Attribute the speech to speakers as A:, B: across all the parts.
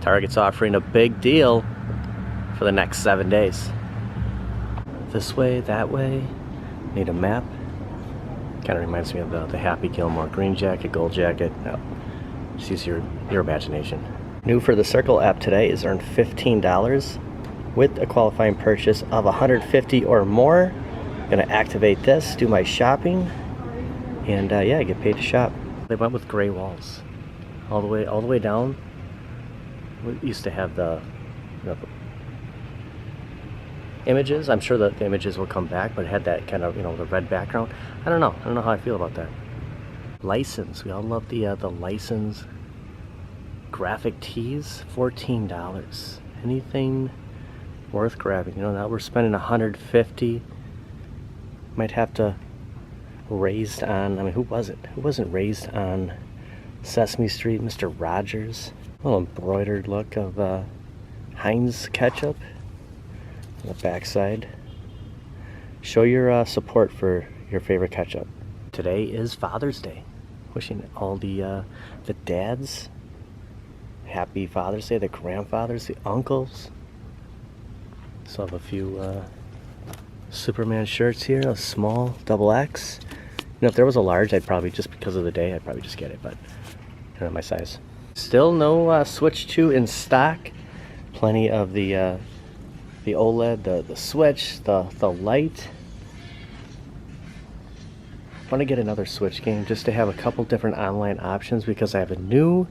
A: Target's offering a big deal for the next 7 days. This way, that way, need a map. Kind of reminds me of the Happy Gilmore green jacket, gold jacket. No, just use your imagination. New for the Circle app today is earn $15 with a qualifying purchase of $150 or more. Gonna activate this, do my shopping, and yeah, get paid to shop. They went with gray walls all the way down. We used to have the images. I'm sure that the images will come back, but it had that kind of, the red background. I don't know how I feel about that. License, we all love the license. Graphic tees, $14. Anything worth grabbing. Now we're spending $150. Might have to raised on, who was it? Who wasn't raised on Sesame Street? Mr. Rogers. A little embroidered look of Heinz ketchup on the backside. Show your support for your favorite ketchup. Today is Father's Day. Wishing all the dads happy Father's Day, the grandfathers, the uncles. So I have a few Superman shirts here, a small XX. If there was a large, I'd probably, just because of the day, I'd probably just get it, but I don't know my size. Still no Switch 2 in stock. Plenty of the OLED, the Switch, the Lite. I want to get another Switch game just to have a couple different online options because I have a new,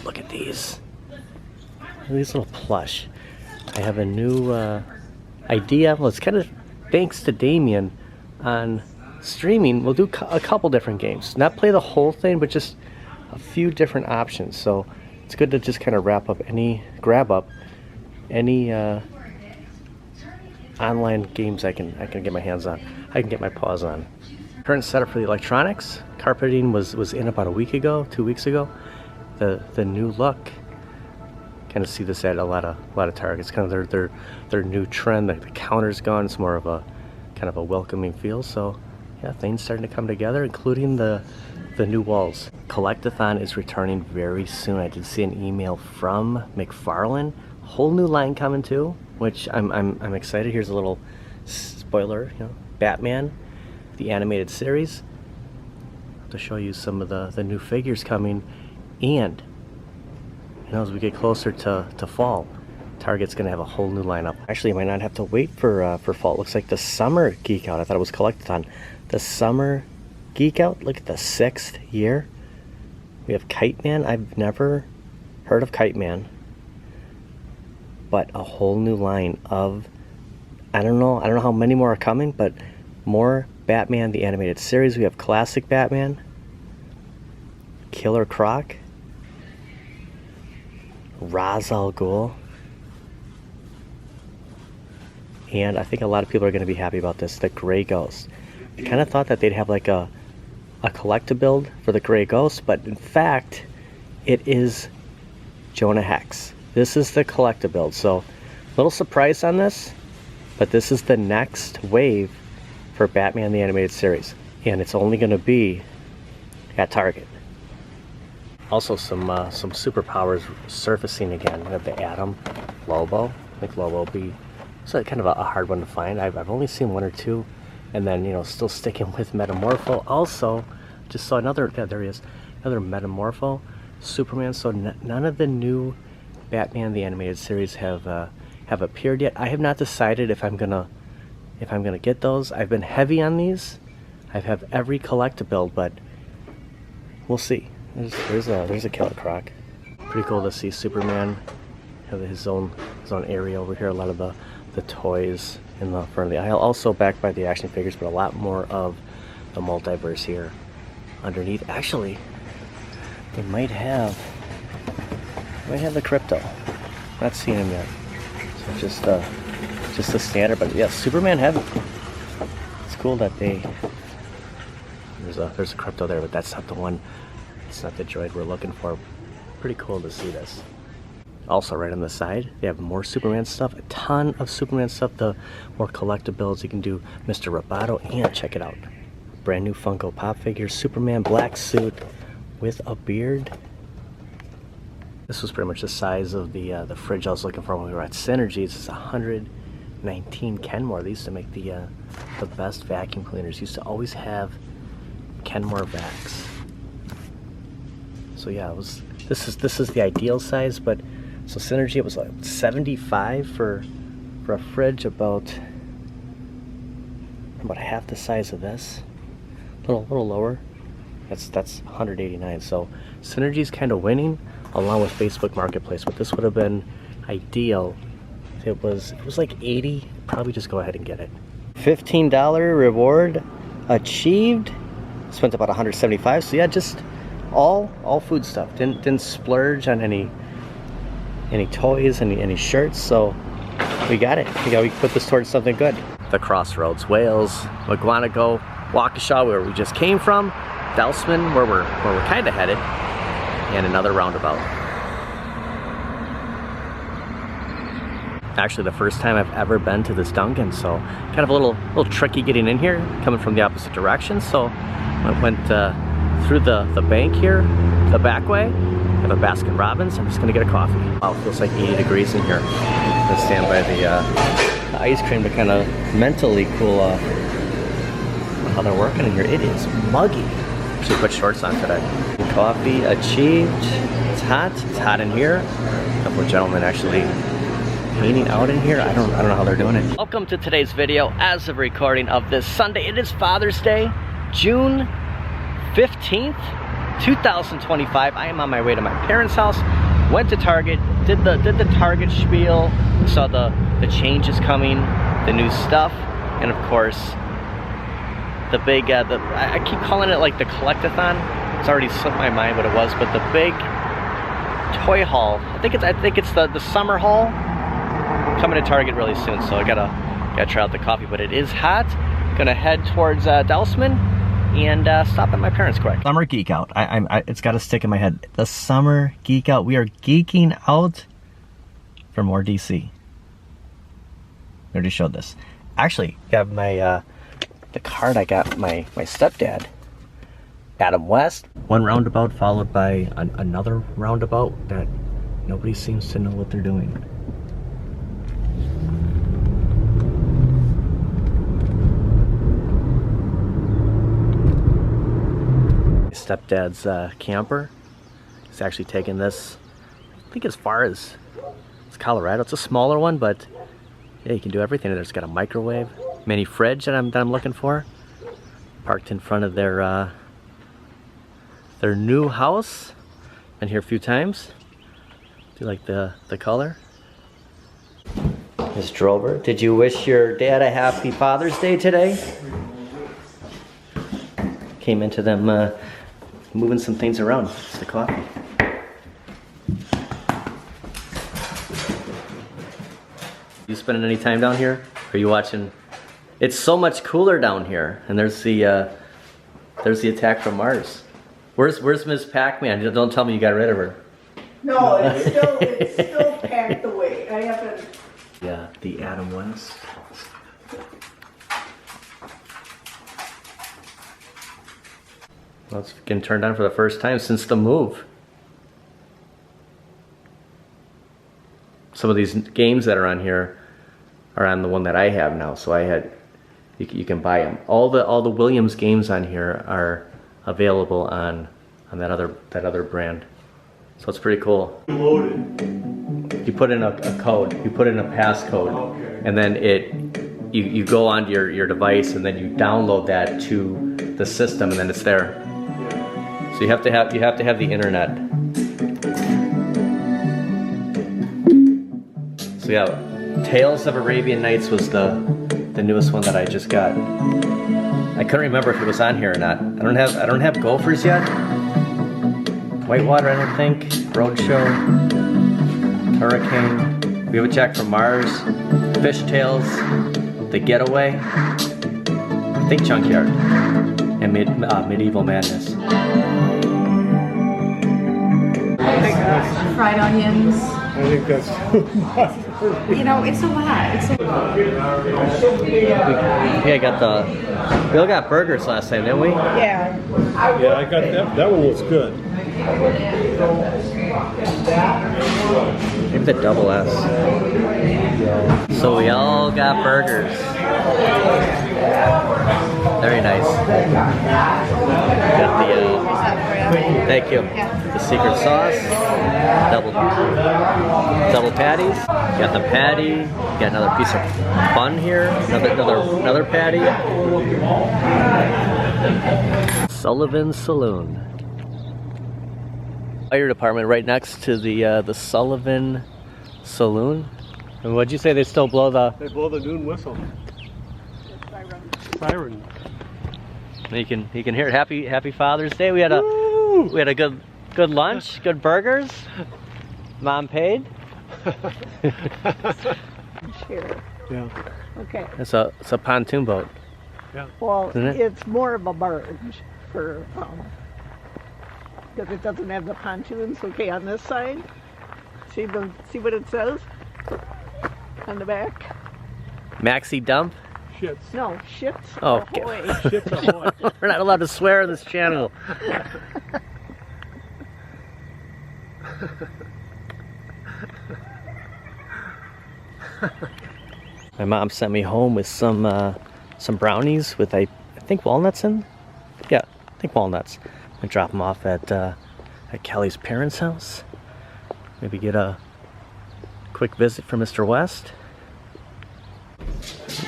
A: look at these little plush. I have a new idea. Well, it's kind of thanks to Damien on streaming. We'll do a couple different games, not play the whole thing, but just a few different options. So it's good to just kind of grab up any online games I can get my hands on. I can get my paws on. Current setup for the electronics. Carpeting was in about a week ago, 2 weeks ago. The new look. Kind of see this at a lot of Targets. Kind of their new trend. The counter's gone. It's more of a kind of a welcoming feel. So yeah, things starting to come together, including the new walls. Collectathon is returning very soon. I did see an email from McFarlane. Whole new line coming too, which I'm excited. Here's a little spoiler. Batman, the animated series. To show you some of the new figures coming, and as we get closer to fall, Target's gonna have a whole new lineup. Actually, you might not have to wait for fall. It looks like the summer Geek Out. I thought it was Collectathon. The summer Geek Out. Look at the 6th year. We have Kite Man. I've never heard of Kite Man, but a whole new line of I don't know how many more are coming, but more Batman the animated series. We have classic Batman, Killer Croc, Ra's al Ghul, and I think a lot of people are going to be happy about this, the Gray Ghost. I kind of thought that they'd have like a collect-a-build for the Gray Ghost, but in fact it is Jonah Hex. This is the collect-a-build, so a little surprise on this, but this is the next wave for Batman the animated series, and it's only going to be at Target. Also some superpowers surfacing again. We have the Atom, Lobo. I think Lobo will be kind of a hard one to find. I've only seen one or two, and then still sticking with Metamorpho. Also, just saw another. Yeah, there he is. Another Metamorpho, Superman. So none of the new Batman the animated series have appeared yet. I have not decided if I'm gonna get those. I've been heavy on these. I have every collect-a-build, but we'll see. There's a Killer Croc. Pretty cool to see Superman have his own area over here. A lot of the toys in the front of the aisle. Also backed by the action figures, but a lot more of the multiverse here underneath. Actually, they might have the Crypto. Not seen him yet. So just the standard, but yeah, Superman heavy. It's cool that there's a Crypto there, but that's not the one. It's not the droid we're looking for. Pretty cool to see this. Also, right on the side, they have more Superman stuff. A ton of Superman stuff. The more collectibles. You can do Mr. Roboto, and check it out. Brand new Funko Pop figure. Superman black suit with a beard. This was pretty much the size of the fridge I was looking for when we were at Synergy. This is 119 Kenmore. They used to make the best vacuum cleaners. Used to always have Kenmore vacs. So yeah, it was. This is the ideal size, but so Synergy, it was like 75 for a fridge, about half the size of this. A little lower. That's 189. So Synergy's kind of winning along with Facebook Marketplace, but this would have been ideal. It was like 80. Probably just go ahead and get it. $15 reward achieved. Spent about 175. So yeah, just all food stuff. Didn't splurge on any toys, any shirts. So we got it. We put this towards something good. The Crossroads, Wales, McGuanago, Waukesha, where we just came from, Delsman, where we're kind of headed, and another roundabout. Actually, the first time I've ever been to this Dunkin, so kind of a little tricky getting in here, coming from the opposite direction. So I went through the bank here, the back way. I have a Baskin Robbins. I'm just gonna get a coffee. Wow, it feels like 80 degrees in here. I'm gonna stand by the ice cream to kind of mentally cool off. How they're working in here. It is muggy. Actually put shorts on today. Coffee achieved. It's hot in here. A couple of gentlemen actually painting out in here. I don't know how they're doing it. Welcome to today's video. As of recording of this Sunday, it is Father's Day, June 15th, 2025. I am on my way to my parents' house. Went to Target, did the Target spiel, saw the changes coming, the new stuff, and of course the big I keep calling it like the collectathon. It's already slipped my mind what it was, but the big toy haul. I think it's the summer haul coming to Target really soon. So I gotta try out the coffee, but it is hot. Gonna head towards Delsman and stop at my parents quick. Summer geek out. It's got to stick in my head. The summer geek out. We are geeking out for more DC. I already showed this. Actually, got my the card I got my stepdad, Adam West. One roundabout followed by another roundabout that nobody seems to know what they're doing. Stepdad's camper. He's actually taking this, I think, as far as Colorado. It's a smaller one, but yeah, you can do everything. There's got a microwave, mini fridge that I'm looking for. Parked in front of their new house. Been here a few times. Do you like the color? Miss Drover, did you wish your dad a happy Father's Day today? Came into them moving some things around. It's the coffee. You spending any time down here? Are you watching? It's so much cooler down here, and there's the attack from Mars. Where's Miss Pac-Man? Don't tell me you got rid of her.
B: No, it's still packed away. I haven't.
A: Yeah, the Adam West. Well, it's getting turned on for the first time since the move. Some of these games that are on here are on the one that I have now, so you can buy them. All the Williams games on here are available on that other brand, so it's pretty cool. You put in a code, you put in a passcode, and then you go onto your device, and then you download that to the system, and then it's there. So you have to have the internet. So yeah, Tales of Arabian Nights was the newest one that I just got. I couldn't remember if it was on here or not. I don't have Gophers yet. Whitewater, I don't think. Roadshow. Hurricane. We have a Jack from Mars. Fish Tales. The Getaway. I think Junkyard. And Medieval Madness.
B: Fried onions.
C: I think that's
B: You know, it's a lot. It's a lot.
A: We all got burgers last time, didn't we?
B: Yeah.
C: yeah. I got that. That one was good.
A: Maybe the double S. So we all got burgers. Very nice. Got the, thank you. The secret sauce. Double patties. Got the patty. Got another piece of bun here. Another patty. Sullivan Saloon. Fire department right next to the Sullivan Saloon. And what'd you say? They still blow the?
C: They blow the noon whistle. Siren.
A: You can hear it. Happy Father's Day. We had a good lunch, good burgers. Mom paid.
B: Sure.
C: Yeah.
B: Okay.
A: It's a pontoon boat.
C: Yeah.
B: Well,
A: Isn't it?
B: it's more of a barge for because it doesn't have the pontoons. Okay, on this side, see what it says on the back.
A: Maxi dump.
C: Shits.
B: No, ships
A: Oh,
B: ahoy.
C: Shits ahoy.
A: We're not allowed to swear on this channel. My mom sent me home with some brownies with I think walnuts in. Yeah, I think walnuts. I'm gonna drop them off at Kelly's parents' house. Maybe get a quick visit from Mr. West.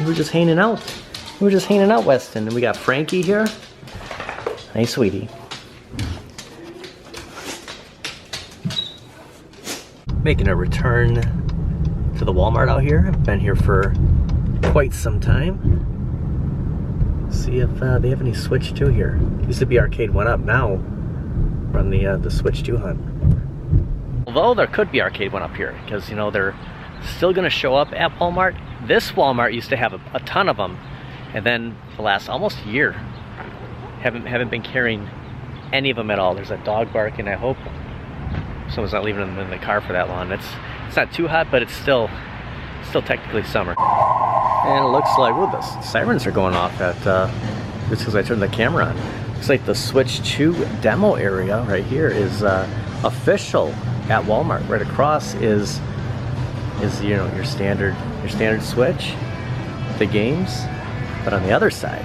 A: We were just hanging out. We were just hanging out, Weston, and we got Frankie here. Hey, sweetie. Making a return to the Walmart out here. I've been here for quite some time. See if they have any Switch 2 here. Used to be Arcade 1-Up. Now we're on the Switch 2 hunt. Although there could be Arcade 1-Up here, because you know they're still going to show up at Walmart. This Walmart used to have a ton of them, and then the last almost year haven't been carrying any of them at all. There's a dog barking. I hope someone's not leaving them in the car for that long. It's not too hot, but it's still technically summer. And it looks like, well, the sirens are going off at just because I turned the camera on. Looks like the Switch 2 demo area right here is official at Walmart. Right across is you know your standard Switch, the games, but on the other side,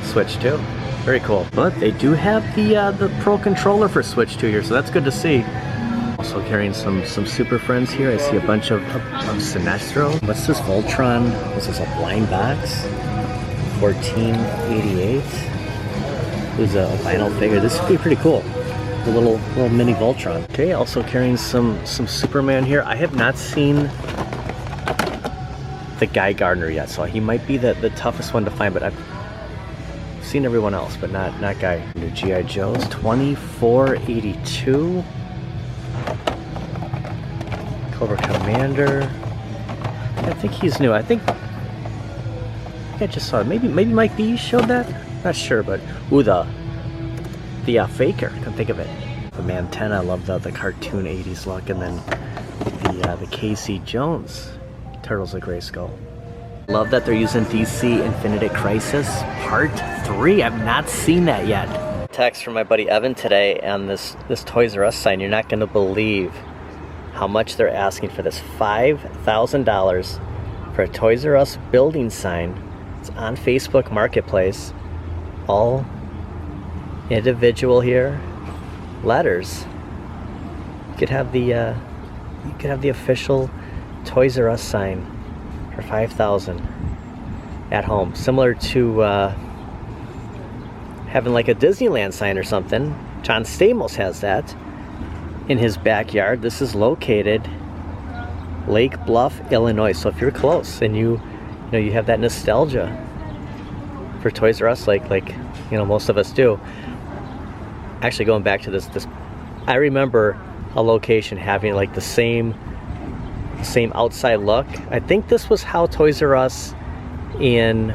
A: Switch 2. Very cool. But they do have the Pro controller for Switch 2 here, so that's good to see. Also carrying some Super Friends here. I see a bunch of Sinestro. What's this Voltron? This is a blind box. 1488. There's a vinyl figure. This would be pretty cool. The little mini Voltron. Okay, also carrying some Superman here. I have not seen the Guy Gardner yet, so he might be the toughest one to find, but I've seen everyone else, but not Guy. New G.I. Joe's, 2482. Cobra Commander. I think he's new. I think I just saw it. Maybe Mike B showed that? Not sure, but ooh, the Faker. Couldn't think of it. The Mantenna. I love the cartoon 80s look, and then the Casey Jones Turtles of Grayskull. Love that they're using DC Infinite Crisis Part 3. I've not seen that yet. Text from my buddy Evan today on this Toys R Us sign. You're not going to believe how much they're asking for this. $5,000 for a Toys R Us building sign. It's on Facebook Marketplace. All individual here letters. You could have the official Toys R Us sign for $5,000 at home, similar to having like a Disneyland sign or something. John Stamos has that in his backyard. This is located Lake Bluff, Illinois. So if you're close and you have that nostalgia for Toys R Us, like most of us do. Actually, going back to this, I remember a location having like the same outside look. I think this was how Toys R Us in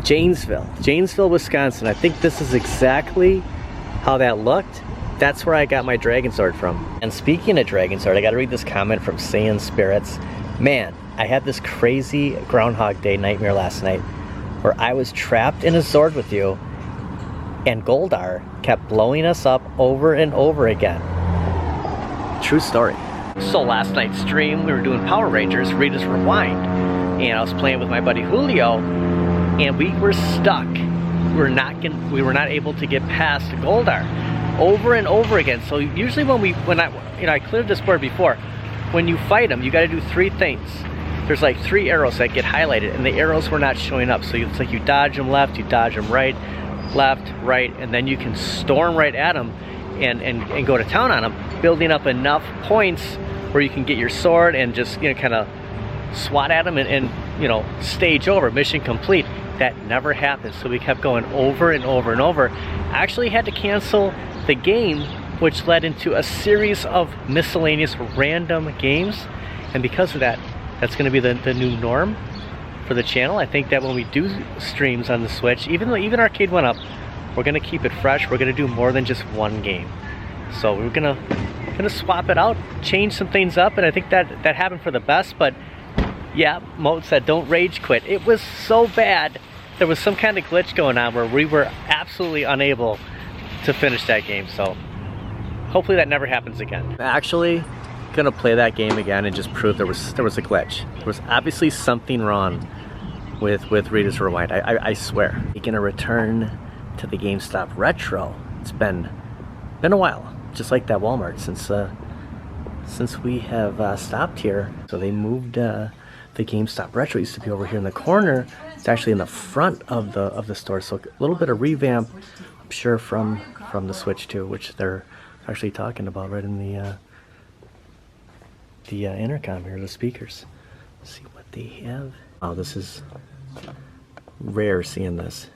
A: Janesville, Wisconsin. I think this is exactly how that looked. That's where I got my Dragon Sword from. And speaking of Dragon Sword, I gotta read this comment from Saiyan Spirits. Man, I had this crazy Groundhog Day nightmare last night where I was trapped in a Zord with you, and Goldar kept blowing us up over and over again. True story. So last night's stream, we were doing Power Rangers, Rita's Rewind, and I was playing with my buddy Julio, and we were stuck. We were not able to get past Goldar over and over again. So usually when I cleared this board before, when you fight them, you got to do 3 things. There's like 3 arrows that get highlighted, and the arrows were not showing up. So it's like you dodge them left, you dodge them right, left, right, and then you can storm right at them and go to town on them, building up enough points where you can get your sword and just, you know, kind of swat at them and you know, stage over, mission complete. That never happened, so we kept going over and over and over. Actually had to cancel the game, which led into a series of miscellaneous random games, and because of that, that's going to be the new norm for the channel. I think that when we do streams on the Switch, even though Arcade went up, we're going to keep it fresh. We're going to do more than just one game. So we're gonna swap it out, change some things up, and I think that happened for the best. But yeah, Mo said don't rage quit. It was so bad. There was some kind of glitch going on where we were absolutely unable to finish that game. So hopefully that never happens again. I'm actually gonna play that game again and just prove there was a glitch. There was obviously something wrong with Rita's Rewind. I swear. We're gonna return to the GameStop Retro. It's been a while, just like that Walmart since we have stopped here. So they moved the GameStop Retro. It used to be over here in the corner. It's actually in the front of the store. So a little bit of revamp, I'm sure from the Switch too, which they're actually talking about right in the intercom here, the speakers. Let's see what they have. Oh, this is rare seeing this.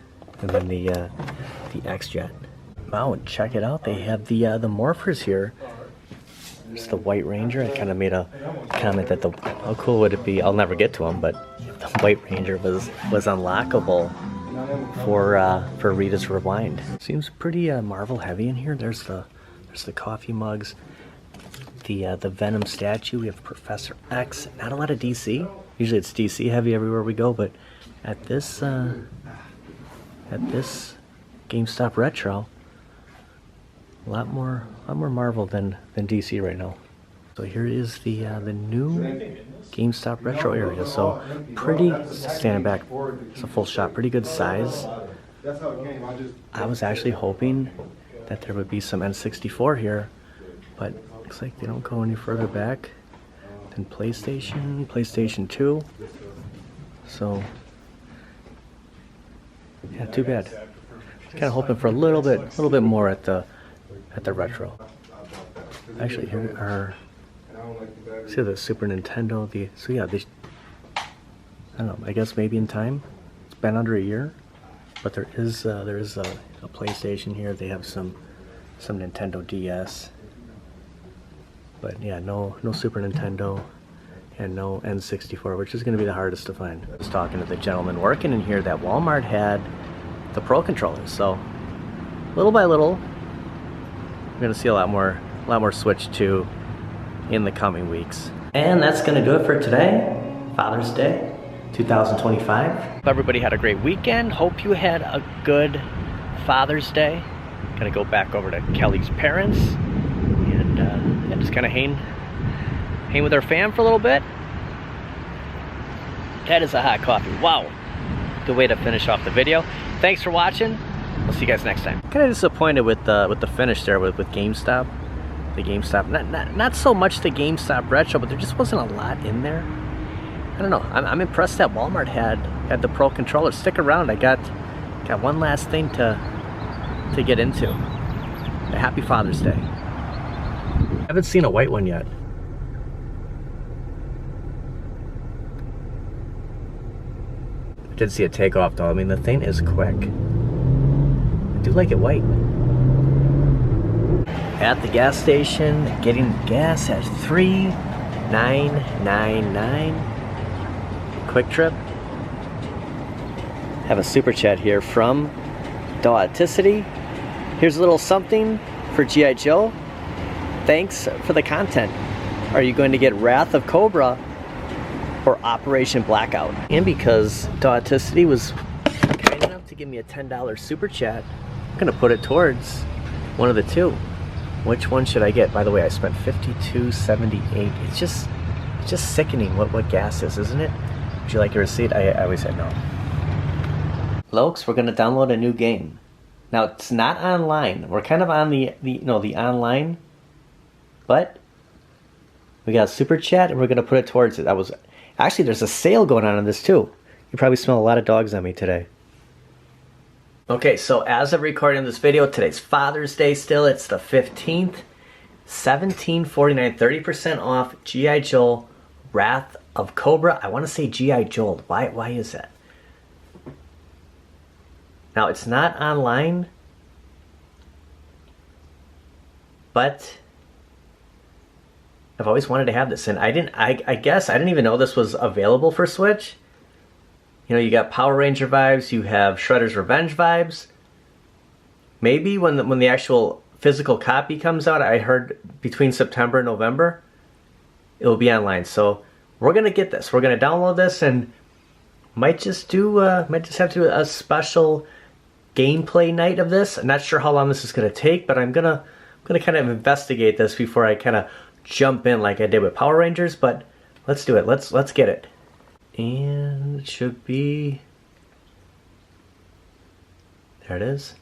A: And then the X-Jet. Wow, and check it out. They have the morphers here. It's the White Ranger. I kind of made a comment that how cool would it be? I'll never get to him, but if the White Ranger was unlockable for Rita's Rewind. Seems pretty Marvel heavy in here. There's the coffee mugs, the Venom statue. We have Professor X. Not a lot of DC. Usually it's DC heavy everywhere we go, but at this GameStop Retro, a lot more Marvel than DC right now. So here is the new GameStop Retro area. So pretty, stand back, it's a full shot, pretty good size. I was actually hoping that there would be some N64 here, but looks like they don't go any further back than PlayStation 2. So yeah, too bad. Kind of hoping for a little bit more at the retro. Actually, here are, see the Super Nintendo. So yeah, I don't know. I guess maybe in time. It's been under a year, but there is a PlayStation here. They have some Nintendo DS, but yeah, no Super Nintendo and no N64, which is going to be the hardest to find. I was talking to the gentleman working in here that Walmart had the Pro controllers, so little by little we're going to see a lot more Switch 2 in the coming weeks. And that's going to do it for today, Father's Day 2025. Hope everybody had a great weekend. Hope you had a good Father's Day. Gonna go back over to Kelly's parents and just kind of hang with our fam for a little bit. That is a hot coffee. Wow, good way to finish off the video. Thanks for watching. We'll see you guys next time. Kind of disappointed with the finish there with GameStop. The GameStop, not so much the GameStop Retro, but there just wasn't a lot in there. I don't know. I'm impressed that Walmart had the Pro controller. Stick around. I got one last thing to get into. A happy Father's Day. I haven't seen a white one yet. I did see it take off though. I mean, the thing is quick. I do like it white. At the gas station, getting gas at $3.999. Quick Trip. Have a super chat here from Dawticity. Here's a little something for G.I. Joe. Thanks for the content. Are you going to get Wrath of Cobra or Operation Blackout? And because Dawticity was kind enough to give me a $10 super chat, I'm gonna put it towards one of the two. Which one should I get? By the way, I spent $52.78. It's just sickening what gas is, isn't it? Would you like a receipt? I always said no. Folks, we're gonna download a new game. Now it's not online. We're kind of on the online, but we got a super chat and we're gonna put it towards it. Actually, there's a sale going on this too. You probably smell a lot of dogs on me today. Okay, so as of recording this video, today's Father's Day still. It's the 15th. $17.49, 30% off G.I. Joe Wrath of Cobra. I want to say G.I. Joe. Why is that? Now, it's not online, but I've always wanted to have this, and I guess I didn't even know this was available for Switch. You know, you got Power Ranger vibes, you have Shredder's Revenge vibes. Maybe when the actual physical copy comes out, I heard between September and November, it will be online. So we're gonna get this. We're gonna download this and might just have to do a special gameplay night of this. I'm not sure how long this is gonna take, but I'm gonna kind of investigate this before I kind of jump in like I did with Power Rangers. But let's do it. Let's get it. And it should be, there it is.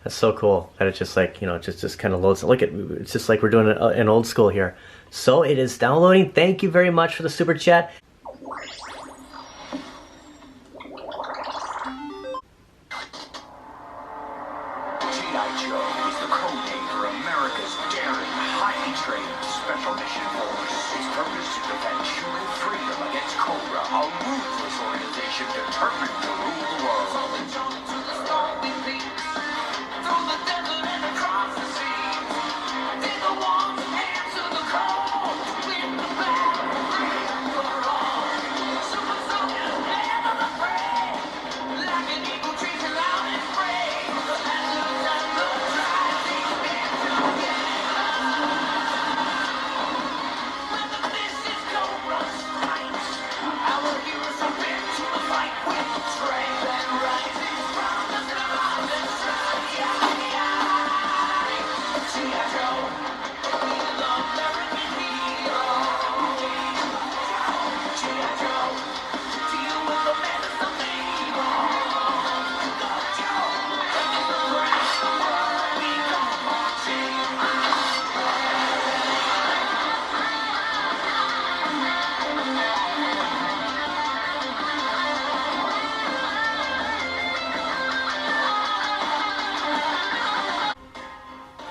A: That's so cool that it's just like, you know, just kind of loads. Look at, it's just like we're doing an old school here. So it is downloading. Thank you very much for the super chat.
D: G.I. Joe is the code name for America's daring, highly trained special mission force. Its purpose to defend human freedom against Cobra, a ruthless organization determined to rule the world.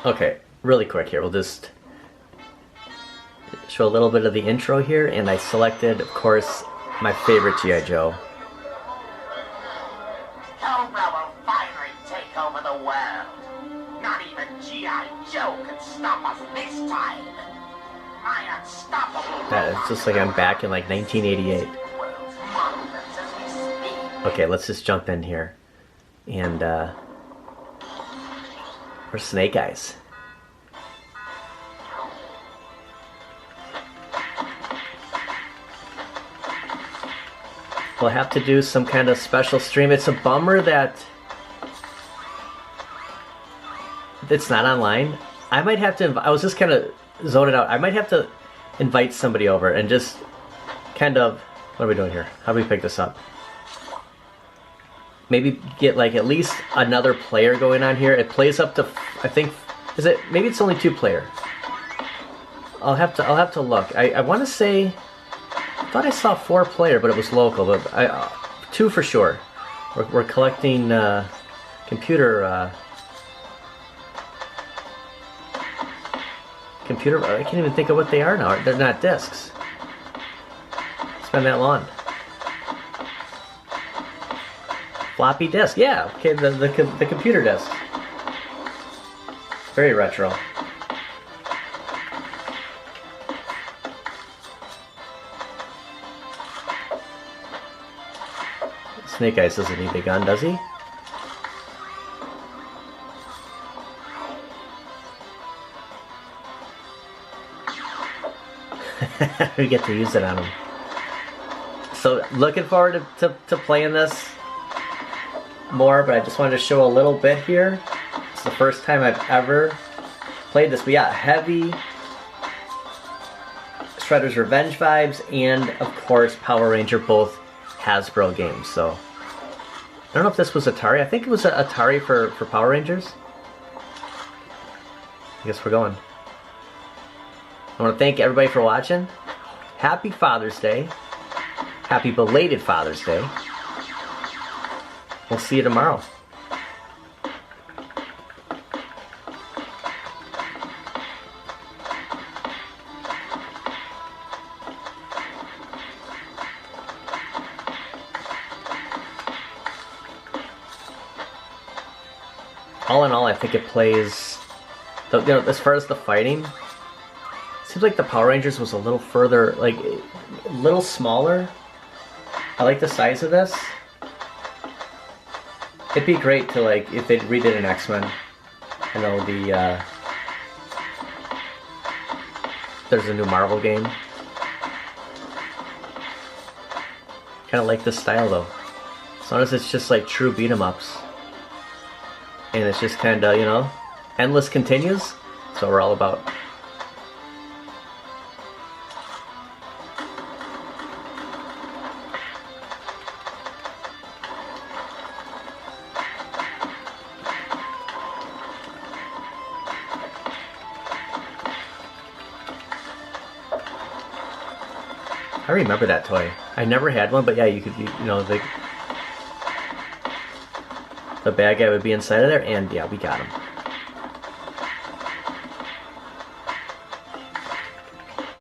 A: Okay, really quick here. We'll just show a little bit of the intro here, and I selected, of course, my favorite G.I. Joe.
D: Cobra will finally take over the world. Not even G.I. Joe can stop us this time. My unstoppable.
A: That is just like I'm back in like 1988. Okay, let's just jump in here. And, for Snake Eyes. We'll have to do some kind of special stream. It's a bummer that it's not online. I might have to, I was just kind of zoning out. I might have to invite somebody over and just kind of, what are we doing here? How do we pick this up? Maybe get like at least another player going on here. It plays up to, I think, is it, maybe it's only 2 player. I'll have to look. I want to say, I thought I saw 4 player, but it was local. But 2 for sure. We're collecting computer. I can't even think of what they are now. They're not discs. It's been that long. Floppy disk, yeah. Okay, the computer disk. Very retro. Snake Eyes doesn't need a gun, does he? We get to use it on him. So looking forward to playing this. more, but I just wanted to show a little bit here. It's the first time I've ever played this. But yeah, heavy Shredder's Revenge vibes, and of course Power Ranger, both Hasbro games. So I don't know if this was Atari. I think it was Atari for Power Rangers. I guess we're going. I want to thank everybody for watching. Happy Father's Day. Happy belated Father's Day. We'll see you tomorrow. All in all, I think it plays, as far as the fighting, seems like the Power Rangers was a little further, like, a little smaller. I like the size of this. It'd be great to, like, if they redid an X-Men. I know there's a new Marvel game. Kind of like this style, though. As long as it's just, like, true beat-em-ups. And it's just kind of, you know, endless continues. That's what we're all about. I remember that toy. I never had one, but yeah, you could, you know, the bad guy would be inside of there, and yeah, we got him.